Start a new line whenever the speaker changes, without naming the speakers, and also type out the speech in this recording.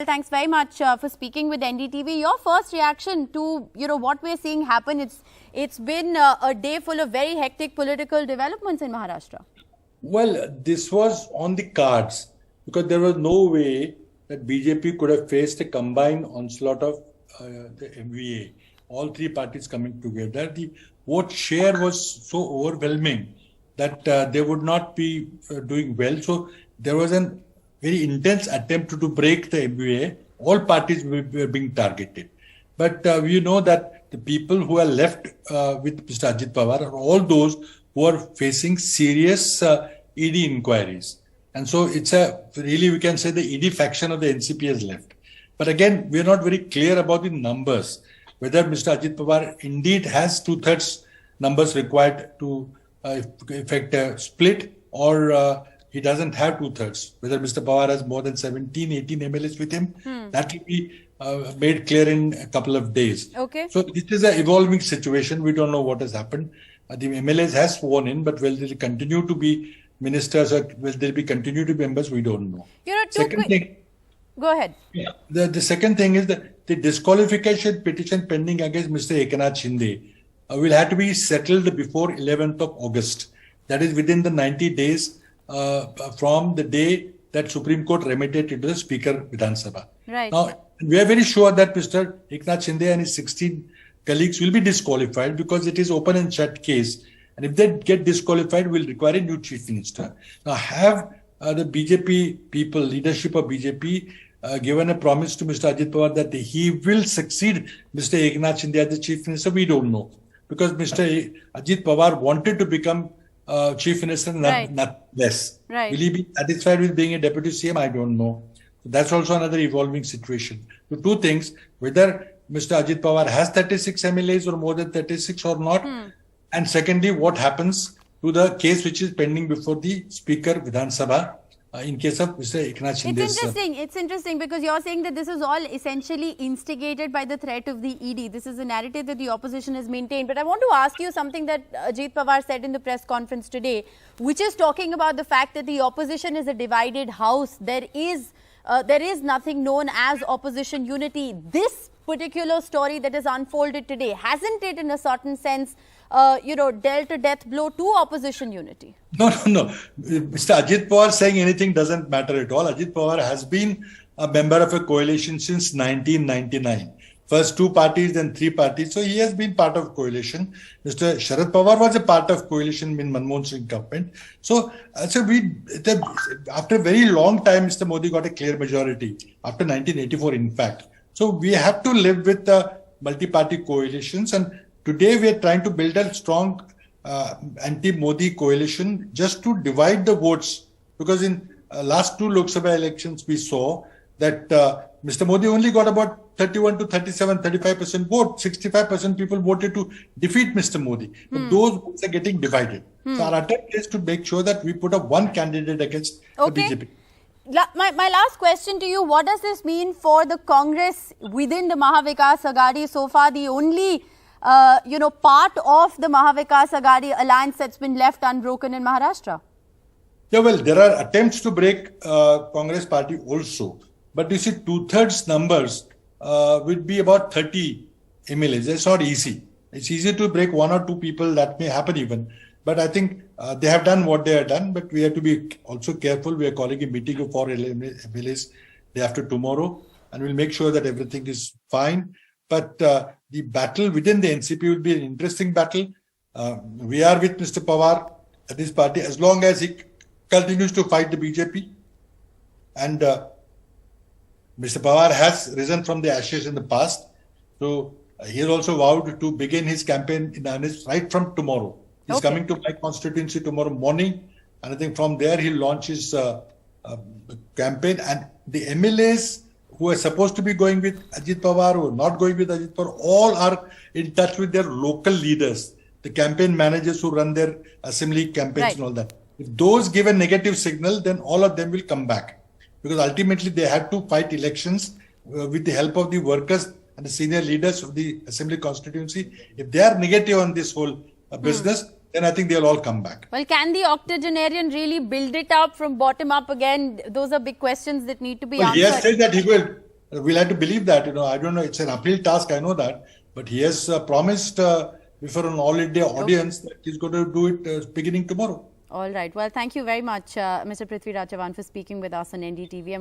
thanks very much for speaking with NDTV. Your first reaction to what we're seeing happen. It's been a day full of very hectic political developments in Maharashtra.
Well, this was on the cards because there was no way that BJP could have faced a combined onslaught of the MVA. All three parties coming together. The vote share was so overwhelming that they would not be doing well. So there was a very intense attempt to break the MVA. All parties were being targeted. But we know that the people who are left with Mr. Ajit Pawar are all those who are facing serious ED inquiries. And so it's really, we can say the ED faction of the NCP has left. But again, we are not very clear about the numbers, whether Mr. Ajit Pawar indeed has 2/3 numbers required to effect a split, or he doesn't have 2/3. Whether Mr. Pawar has more than 17, 18 MLAs with him, that will be made clear in a couple of days.
Okay.
So this is an evolving situation. We don't know what has happened. The MLAs has sworn in, but will they continue to be ministers or will they be continue to be members? We don't know.
Go ahead.
Yeah. The second thing is that the disqualification petition pending against Mr. Eknath Shinde will have to be settled before 11th of August. That is within the 90 days from the day that Supreme Court remitted it to the Speaker Vidhan Sabha.
Right.
Now, we are very sure that Mr. Eknath Shinde and his 16 colleagues will be disqualified because it is open and shut case. And if they get disqualified, we'll require a new chief minister. Now, have the BJP people, leadership of BJP, given a promise to Mr. Ajit Pawar that he will succeed Mr. Eknath Shinde as the chief minister? We don't know. Because Mr. Ajit Pawar wanted to become chief minister, not less.
Right.
Will he be satisfied with being a deputy CM? I don't know. That's also another evolving situation. So two things, whether Mr. Ajit Pawar has 36 MLAs or more than 36 or not. And secondly, what happens to the case which is pending before the Speaker Vidhan Sabha in case of Mr. Eknath Shinde.
It's interesting because you're saying that this is all essentially instigated by the threat of the ED. This is a narrative that the opposition has maintained. But I want to ask you something that Ajit Pawar said in the press conference today, which is talking about the fact that the opposition is a divided house. There is nothing known as opposition unity. This particular story that has unfolded today, hasn't it in a certain sense dealt a death blow to opposition unity?
No. Mr. Ajit Pawar saying anything doesn't matter at all. Ajit Pawar has been a member of a coalition since 1999. First 2 parties, then 3 parties. So he has been part of coalition. Mr. Sharad Pawar was a part of coalition in Manmohan Singh government. So after a very long time, Mr. Modi got a clear majority after 1984, in fact. So we have to live with the multi-party coalitions, and today we are trying to build a strong anti-Modi coalition just to divide the votes. Because in last 2 Lok Sabha elections, we saw that Mr. Modi only got about 31 to 37, 35% vote. 65% people voted to defeat Mr. Modi. But those votes are getting divided. So our attempt is to make sure that we put up one candidate against the BJP.
My last question to you, what does this mean for the Congress within the Mahavikas Aghadi? So far, the only part of the Mahavikas Aghadi alliance that's been left unbroken in Maharashtra.
Yeah, well, there are attempts to break Congress party also. But you see, 2/3 numbers would be about 30 MLAs. It's not easy. It's easy to break 1 or 2 people. That may happen even. But I think they have done what they have done. But we have to be also careful. We are calling a meeting of 4 MLAs day after tomorrow. And we'll make sure that everything is fine. But the battle within the NCP will be an interesting battle. We are with Mr. Pawar at this party as long as he continues to fight the BJP. And Mr. Pawar has risen from the ashes in the past. So he has also vowed to begin his campaign in earnest right from tomorrow. He's coming to my constituency tomorrow morning. And I think from there he'll launch his campaign. And the MLAs who are supposed to be going with Ajit Pawar or not going with Ajit Pawar, all are in touch with their local leaders, the campaign managers who run their assembly campaigns and all that. If those give a negative signal, then all of them will come back. Because ultimately they had to fight elections with the help of the workers and the senior leaders of the assembly constituency. If they are negative on this whole business, then I think they'll all come back.
Well, can the octogenarian really build it up from bottom up again? Those are big questions that need to be answered.
He has said that he will We'll have to believe that. I don't know. It's an uphill task. I know that, but he has promised before an all-India audience that he's going to do it beginning tomorrow.
All right. Well, thank you very much, Mr. Prithviraj Chavan, for speaking with us on NDTV.